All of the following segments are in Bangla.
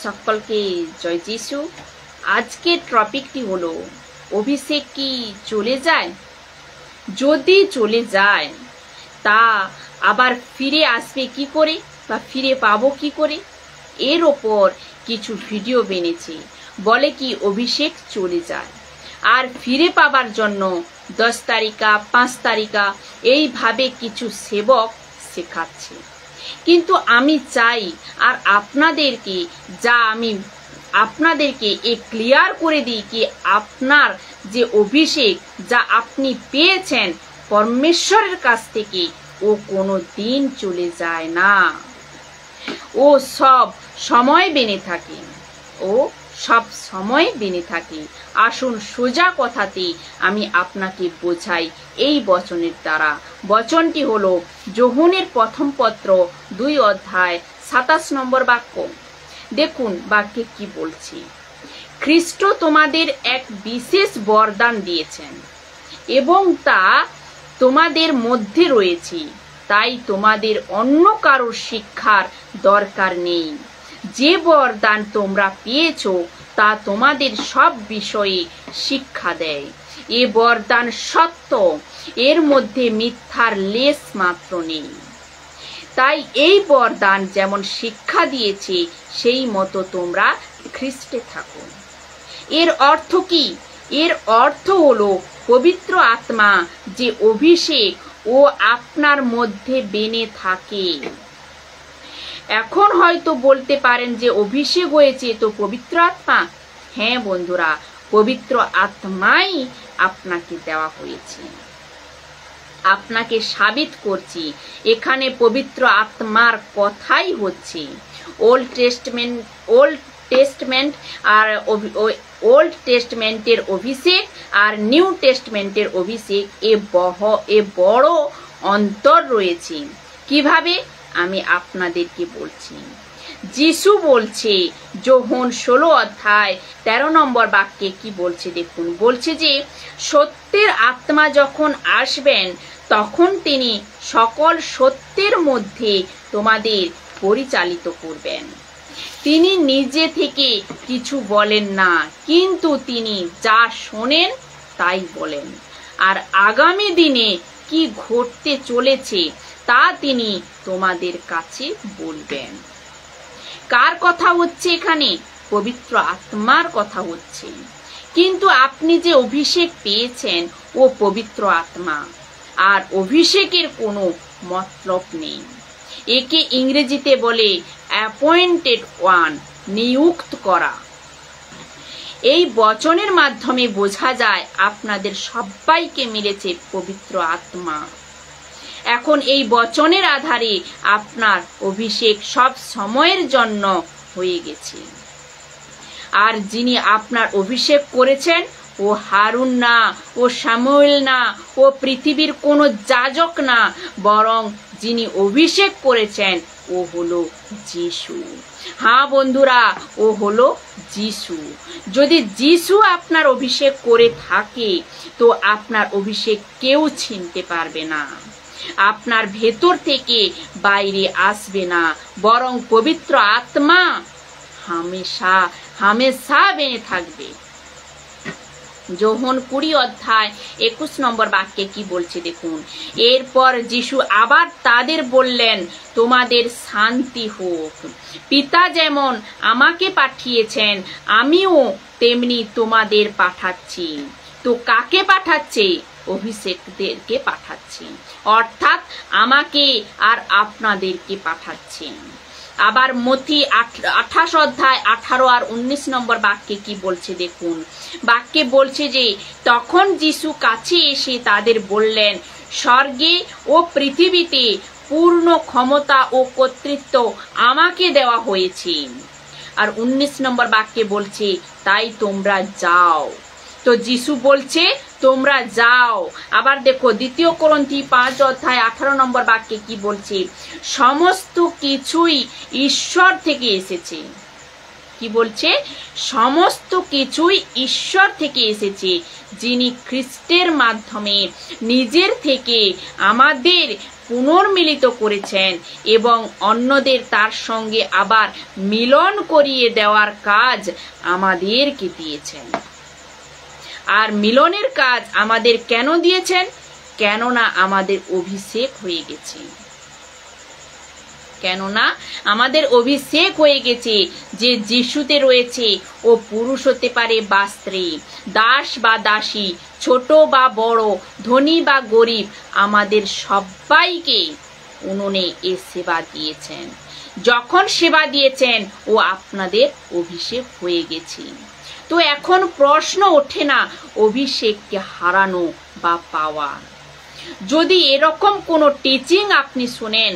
সকলকে জয় যিশু। আজকের টপিকটি হলো অভিষেক কি চলে যায়? যদি চলে যায় তা আবার ফিরে আসবে কি করে বা ফিরে পাবো কি করে, এর ওপর কিছু ভিডিও বেনেছি। বলে কি অভিষেক চলে যায় আর ফিরে পাবার জন্য 10 তারিখা 5 তারিখা এইভাবে কিছু সেবক শেখাচ্ছে। কিন্তু আমি চাই আর আপনাদেরকে ক্লিয়ার করে দিই কি আপনার যে অভিষেক যা আপনি পেয়েছেন পরমেশ্বরের কাছ থেকে ও কোনো দিন চলে যায় না। ও সব সময় বেনে থাকে। আসুন সোজা কথাতে আমি আপনাকে বোঝাই এই বচনের দ্বারা। বচনটি হলো যোহনের প্রথম পত্র 2 অধ্যায় 27 নম্বর বাক্য। দেখুন বাক্যে কি বলছি। খ্রিস্ট তোমাদের এক বিশেষ বরদান দিয়েছেন এবং তা তোমাদের মধ্যে রয়েছে, তাই তোমাদের অন্য কারোর শিক্ষার দরকার নেই। যে বরদান তোমরা পেয়েছো তা তোমাদের সব বিষয়ে শিক্ষা দেয়। এ বরদান সত্য, এর মধ্যে মিথ্যার লেশ মাত্র নেই। তাই এই বরদান যেমন শিক্ষা দিয়েছে সেই মতো তোমরা খ্রিস্টে থাকো। এর অর্থ কি? এর অর্থ হলো পবিত্র আত্মা যে অভিষেক ও আপনার মধ্যে বেনে থাকে। এখন হয়তো বলতে পারেন যে অভিষেক হয়েছে তো পবিত্র আত্মা। হ্যাঁ বন্ধুরা, পবিত্র আত্মাই আপনাকে দেওয়া হয়েছে। আপনাকে সাবিত করছি, এখানে পবিত্র আত্মার কথাই হচ্ছে। ওল্ড টেস্টমেন্টের অভিষেক আর নিউ টেস্টমেন্টের অভিষেক এ বড় অন্তর রয়েছে। কিভাবে আমি আপনাদেরকে বলছি। যিশু বলছে যোহন 16 অধ্যায় 13 নম্বর বাক্যে কি বলছে দেখুন। বলছে যে সত্যের আত্মা যখন আসবেন তখন তিনি সকল সত্যের মধ্যে তোমাদের পরিচালিত করবেন। তিনি নিজে থেকে কিছু বলেন না, কিন্তু তিনি যা শোনেন তাই বলেন, আর আগামী দিনে কি ঘটতে চলেছে তা তিনি তোমাদের কাছে বলবেন। কার কথা হচ্ছে এখানে? পবিত্র আত্মার কথা হচ্ছে। কিন্তু আপনি যে অভিষেক পেয়েছেন ও পবিত্র আত্মা, আর অভিষেকের কোনো মতলব নেই। একে ইংরেজিতে বলে অ্যাপয়েন্টেড ওয়ান, নিযুক্ত করা। এই বচনের মাধ্যমে বোঝা যায় আপনাদের সবাইকে মিলেছে পবিত্র আত্মা। এখন এই বচনের আধারে আপনার অভিষেক সব সময়ের জন্য হয়ে গেছে। আর যিনি আপনার অভিষেক করেছেন ও হারুন না, ও শামুয়েল না, ও পৃথিবীর কোনো যাজক না, বরং যিনি অভিষেক করেছেন ও হলো যিশু। হ্যাঁ বন্ধুরা, ও হলো যিশু। যদি যিশু আপনার অভিষেক করে থাকে তো আপনার অভিষেক কেউ ছিনতে পারবে না। আপনার ভেতর থেকে বাইরে আসবে না, বরং পবিত্র আত্মা হামেশা বেনে থাকবে। যোহন 20 অধ্যায় 21 নম্বর বাক্যে কি বলছে দেখুন। এরপর যিশু আবার তাদের বললেন, তোমাদের শান্তি হোক। পিতা যেমন আমাকে পাঠিয়েছেন আমিও তেমনি তোমাদের পাঠাচ্ছি। তো কাকে পাঠাচ্ছে? অভিষেকদেরকে পাঠাচ্ছে, অর্থাৎ আমাকে আর আপনাদেরকে পাঠাচ্ছেন। আবার মথি 28 অধ্যায় 18 আর 19 নম্বর বাক্যে কি বলছে দেখুন। বাক্যে বলছে যে তখন যিশু কাছে এসে তাদের বললেন, স্বর্গে ও পৃথিবীতে পূর্ণ ক্ষমতা ও কর্তৃত্ব আমাকে দেওয়া হয়েছে। আর 19 নম্বর বাক্যে বলছে তাই তোমরা যাও। তো যিশু বলছে তোমরা যাও। আবার দেখো 2 কোরিন্থী 5 অধ্যায় 18 নম্বর বাক্যে কি বলছে। সমস্ত কিছুই ঈশ্বর থেকে এসেছে। কি বলছে? সমস্ত কিছুই ঈশ্বর থেকে এসেছে, যিনি খ্রিস্টের মাধ্যমে নিজের থেকে আমাদের পুনর্মিলিত করেছেন এবং অন্যদের তার সঙ্গে আবার মিলন করিয়ে দেওয়ার কাজ আমাদেরকে দিয়েছেন। আর মিলনের কাজ আমাদের কেন দিয়েছেন? কেননা আমাদের অভিষেক হয়ে গেছে। কেননা আমাদের অভিষেক হয়ে গেছে যে যিশুতে রয়েছে, ও পুরুষ হতে পারে বা স্ত্রী, দাস বা দাসী, ছোট বা বড়, ধনী বা গরিব, আমাদের সবাইকে উনুনে এ সেবা দিয়েছেন। যখন সেবা দিয়েছেন ও আপনাদের অভিষেক হয়ে গেছে। তো এখন প্রশ্ন ওঠে না অভিষেককে হারানো বা পাওয়া। যদি এরকম কোনো টিচিং আপনি শুনেন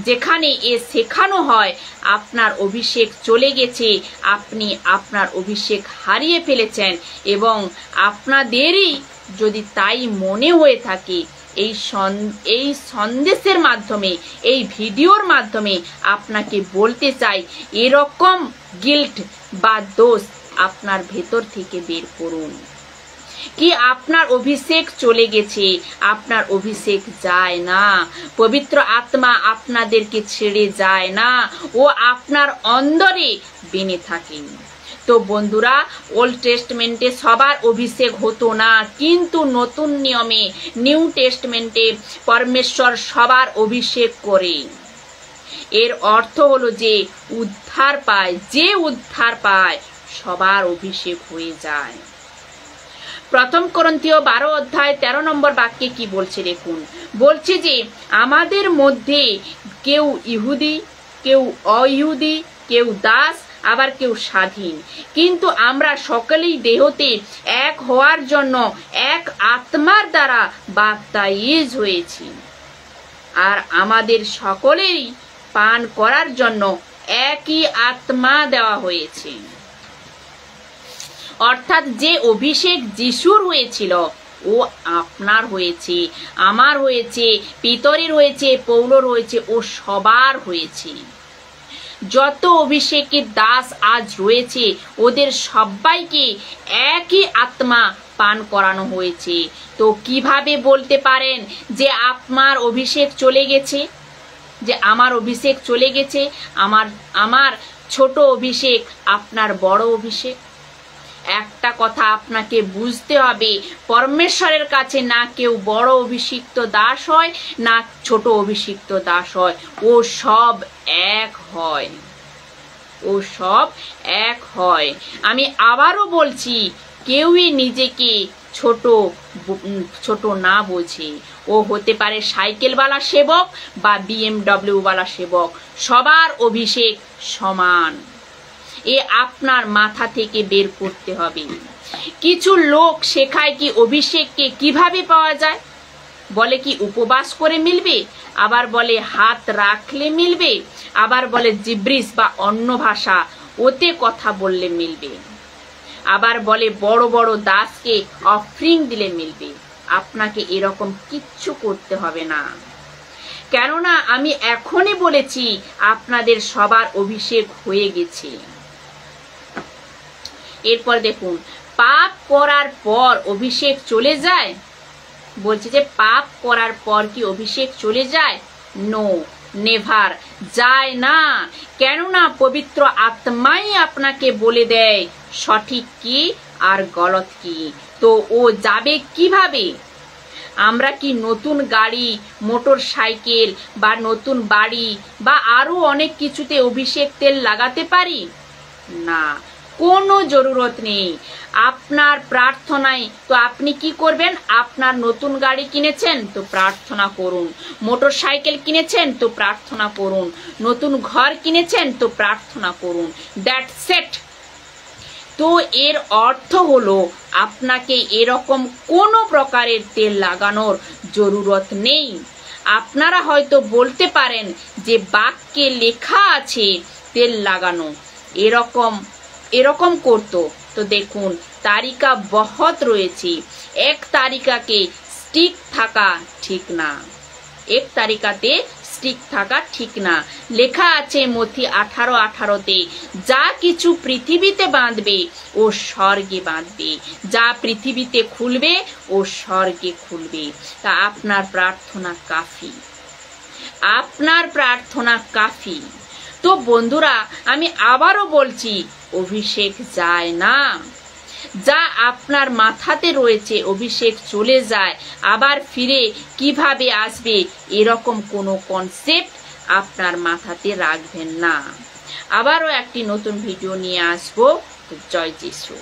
যেখানে এ শেখানো হয় আপনার অভিষেক চলে গেছে, আপনি আপনার অভিষেক হারিয়ে ফেলেছেন, এবং আপনাদেরই যদি তাই মনে হয়ে থাকে, এই সন্দেশের মাধ্যমে, এই ভিডিওর মাধ্যমে আপনাকে বলতে চাই, এরকম গিল্ট বা দোষ আপনার ভেতর থেকে বের করুন। কি আপনার অভিষেক চলে গেছে, আপনার অভিষেক যায় না, পবিত্র আত্মা আপনাদেরকে ছেড়ে যায় না, ও আপনার অন্তরে বেনে থাকেন। তো বন্ধুরা, ওল্ড টেস্টমেন্টে সবার অভিষেক হতো না, কিন্তু নতুন নিয়মে নিউ টেস্টমেন্টে পরমেশ্বর সবার অভিষেক করে। এর অর্থ হলো যে উদ্ধার পায়, যে উদ্ধার পায় সবার অভিষেক হয়ে যায়। প্রথম করন্থীয় 12 অধ্যায় 13 নম্বর বাক্যে কি বলছে দেখুন। বলছে যে আমাদের মধ্যে কেউ ইহুদি, কেউ অইহুদি, কেউ দাস, আবার কেউ স্বাধীন, কিন্তু আমরা সকলেই দেহতে এক হওয়ার জন্য এক আত্মার দ্বারা বাপ্তাইজ হয়েছি, আর আমাদের সকলেরই পান করার জন্য একই আত্মা দেওয়া হয়েছে। অর্থাৎ যে অভিষেক যিশুর হয়েছিল ও আপনার হয়েছে, আমার হয়েছে, পিতরের হয়েছে, পৌলোর হয়েছে, ও সবার হয়েছে। যত অভিষেকের দাস আজ রয়েছে ওদের সবাইকে একই আত্মা পান করানো হয়েছে। তো কিভাবে বলতে পারেন যে আপনার অভিষেক চলে গেছে, যে আমার অভিষেক চলে গেছে? আমার ছোট অভিষেক আপনার বড় অভিষেক। একটা কথা আপনাকে বুঝতে হবে, পরমেশ্বরের কাছে না কেউ বড় অভিষিক্ত দাস হয়, না ছোট অভিষিক্ত দাস হয়, ও সব এক হয়, ও সব এক হয়। আমি আবারও বলছি, কেউই নিজেকে ছোট না বোঝে। ও হতে পারে সাইকেলওয়ালা সেবক বা BMW ওয়ালা সেবক, সবার অভিষেক সমান। এ আপনার মাথা থেকে বের করতে হবে। কিছু লোক শেখায় কি অভিষেককে কিভাবে পাওয়া যায়, বলে কি উপবাস করে মিলবে, আবার বলে হাত রাখলে মিলবে, আবার বলে জিব্রিস বা অন্য ভাষা ওতে কথা বললে মিলবে, আবার বলে বড় বড় দাসকে অফরিং দিলে মিলবে। আপনাকে এরকম কিচ্ছু করতে হবে না, কেননা আমি এখনই বলেছি আপনাদের সবার অভিষেক হয়ে গেছে। এরপর দেখুন, পাপ করার পর অভিষেক চলে যায়। বলছে যে পাপ করার পর কি অভিষেক চলে যায়? নো, নেভার, যায় না। কেননা পবিত্র আত্মাই আপনাকে বলে দেয় সঠিক কি আর গলত কি। তো ও যাবে কিভাবে? আমরা কি নতুন গাড়ি, মোটর সাইকেল বা নতুন বাড়ি বা আরো অনেক কিছুতে অভিষেক তেল লাগাতে পারি? না, কোনো জরুরত নেই। আপনার প্রার্থনায় তো আপনি কি করবেন? আপনার নতুন গাড়ি কিনেছেন তো প্রার্থনা করুন, মোটর সাইকেল কিনেছেন তো প্রার্থনা করুন, নতুন ঘর কিনেছেন তো প্রার্থনা করুন, দ্যাটস ইট। তো এর অর্থ হলো আপনাকে এরকম কোনো প্রকারের তেল লাগানোর জরুরত নেই। আপনারা হয়তো বলতে পারেন যে বাক্যে লেখা আছে তেল লাগানো, এরকম করতো। তো দেখুন, তারিকা বহুত রয়েছে। এক তারিকাকে স্টিক থাকা ঠিক না, এক তারিকাতে স্টিক থাকা ঠিক না। লেখা আছে মথি 18:18-তে, যা কিছু পৃথিবীতে বাঁধবে ও স্বর্গে বাঁধবে, যা পৃথিবীতে খুলবে ও স্বর্গে খুলবে। তা আপনার প্রার্থনা কাফি, আপনার প্রার্থনা কাফি। তো বন্ধুরা, আমি আবারও বলছি, অভিষেক যায় না। যা আপনার মাথাতে রয়েছে অভিষেক চলে যায়, আবার ফিরে কিভাবে আসবে এরকম কোনো কনসেপ্ট আপনার মাথাতে রাখবেন না। আবারও একটি নতুন ভিডিও নিয়ে আসবো। জয় যিশু।